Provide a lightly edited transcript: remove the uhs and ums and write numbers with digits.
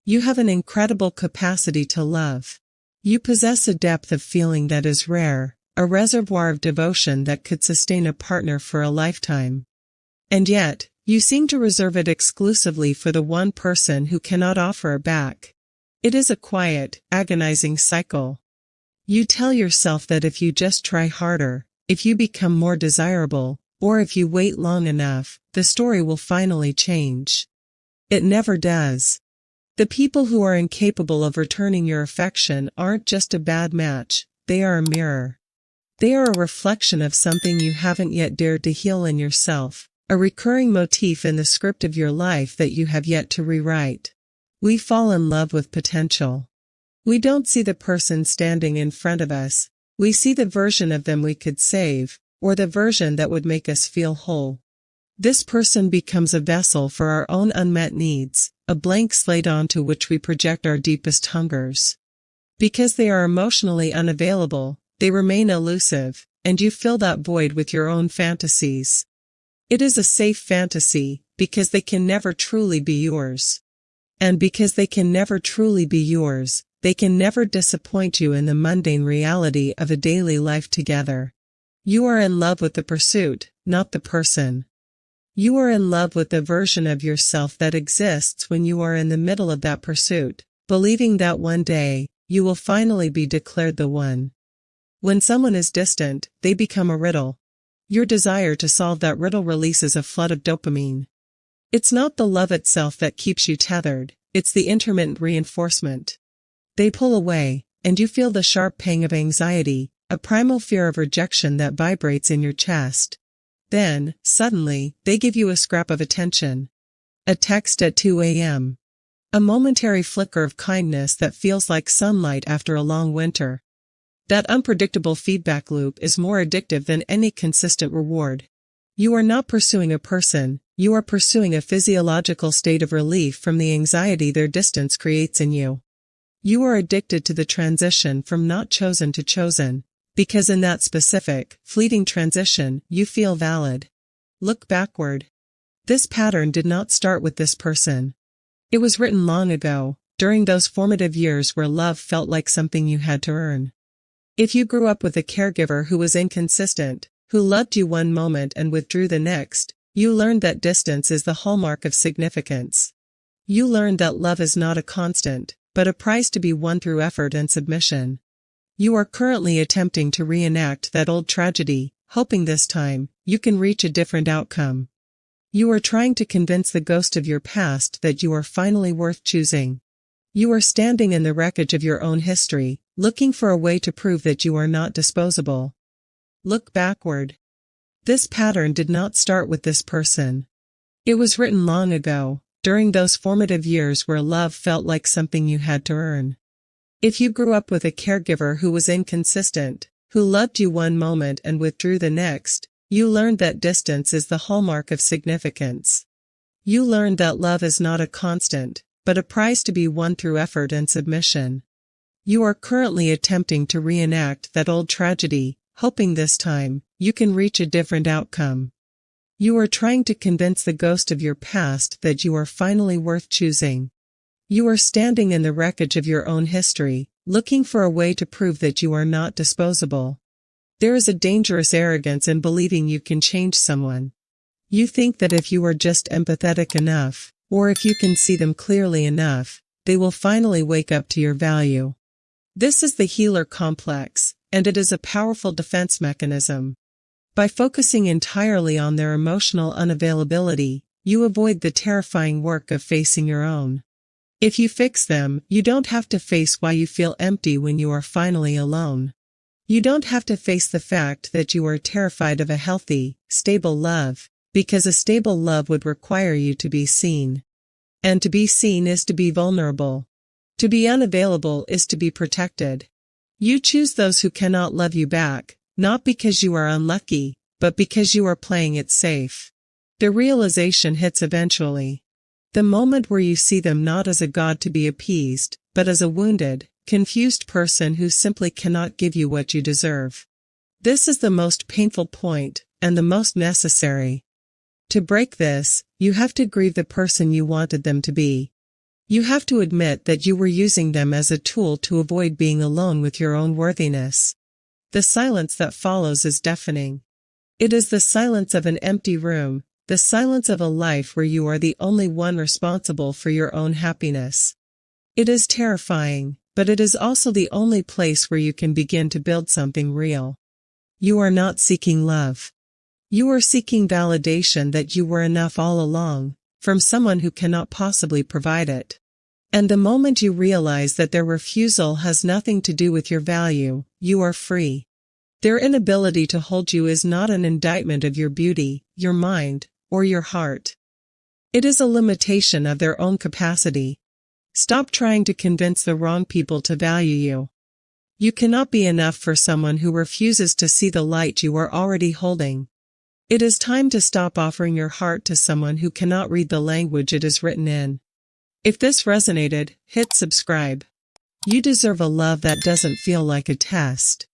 You have an incredible capacity to love. You possess a depth of feeling that is rare, a reservoir of devotion that could sustain a partner for a lifetime. And yet, you seem to reserve it exclusively for the one person who cannot offer it back. It is a quiet, agonizing cycle. You tell yourself that if you just try harder, if you become more desirable, or if you wait long enough, the story will finally change. It never does. The people who are incapable of returning your affection aren't just a bad match, they are a mirror. They are a reflection of something you haven't yet dared to heal in yourself, a recurring motif in the script of your life that you have yet to rewrite. We fall in love with potential. We don't see the person standing in front of us, we see the version of them we could save, or the version that would make us feel whole. This person becomes a vessel for our own unmet needs, a blank slate onto which we project our deepest hungers. Because they are emotionally unavailable, they remain elusive, and you fill that void with your own fantasies. It is a safe fantasy, because they can never truly be yours. And because they can never truly be yours, they can never disappoint you in the mundane reality of a daily life together. You are in love with the pursuit, not the person. You are in love with the version of yourself that exists when you are in the middle of that pursuit, believing that one day, you will finally be declared the one. When someone is distant, they become a riddle. Your desire to solve that riddle releases a flood of dopamine. It's not the love itself that keeps you tethered, it's the intermittent reinforcement. They pull away, and you feel the sharp pang of anxiety, a primal fear of rejection that vibrates in your chest. Then, suddenly, they give you a scrap of attention. A text at 2 a.m. A momentary flicker of kindness that feels like sunlight after a long winter. That unpredictable feedback loop is more addictive than any consistent reward. You are not pursuing a person, you are pursuing a physiological state of relief from the anxiety their distance creates in you. You are addicted to the transition from not chosen to chosen, because in that specific, fleeting transition, you feel valid. Look backward. This pattern did not start with this person. It was written long ago, during those formative years where love felt like something you had to earn. If you grew up with a caregiver who was inconsistent, who loved you one moment and withdrew the next, you learned that distance is the hallmark of significance. You learned that love is not a constant, but a prize to be won through effort and submission. You are currently attempting to reenact that old tragedy, hoping this time, you can reach a different outcome. You are trying to convince the ghost of your past that you are finally worth choosing. You are standing in the wreckage of your own history, looking for a way to prove that you are not disposable. Look backward. This pattern did not start with this person. It was written long ago, during those formative years where love felt like something you had to earn. If you grew up with a caregiver who was inconsistent, who loved you one moment and withdrew the next, you learned that distance is the hallmark of significance. You learned that love is not a constant, but a prize to be won through effort and submission. You are currently attempting to reenact that old tragedy, hoping this time, you can reach a different outcome. You are trying to convince the ghost of your past that you are finally worth choosing. You are standing in the wreckage of your own history, looking for a way to prove that you are not disposable. There is a dangerous arrogance in believing you can change someone. You think that if you are just empathetic enough, or if you can see them clearly enough, they will finally wake up to your value. This is the healer complex, and it is a powerful defense mechanism. By focusing entirely on their emotional unavailability, you avoid the terrifying work of facing your own. If you fix them, you don't have to face why you feel empty when you are finally alone. You don't have to face the fact that you are terrified of a healthy, stable love, because a stable love would require you to be seen. And to be seen is to be vulnerable. To be unavailable is to be protected. You choose those who cannot love you back, not because you are unlucky, but because you are playing it safe. The realization hits eventually. The moment where you see them not as a god to be appeased, but as a wounded, confused person who simply cannot give you what you deserve. This is the most painful point, and the most necessary. To break this, you have to grieve the person you wanted them to be. You have to admit that you were using them as a tool to avoid being alone with your own worthiness. The silence that follows is deafening. It is the silence of an empty room, the silence of a life where you are the only one responsible for your own happiness. It is terrifying, but it is also the only place where you can begin to build something real. You are not seeking love. You are seeking validation that you were enough all along, from someone who cannot possibly provide it. And the moment you realize that their refusal has nothing to do with your value, you are free. Their inability to hold you is not an indictment of your beauty, your mind, or your heart. It is a limitation of their own capacity. Stop trying to convince the wrong people to value you. You cannot be enough for someone who refuses to see the light you are already holding. It is time to stop offering your heart to someone who cannot read the language it is written in. If this resonated, hit subscribe. You deserve a love that doesn't feel like a test.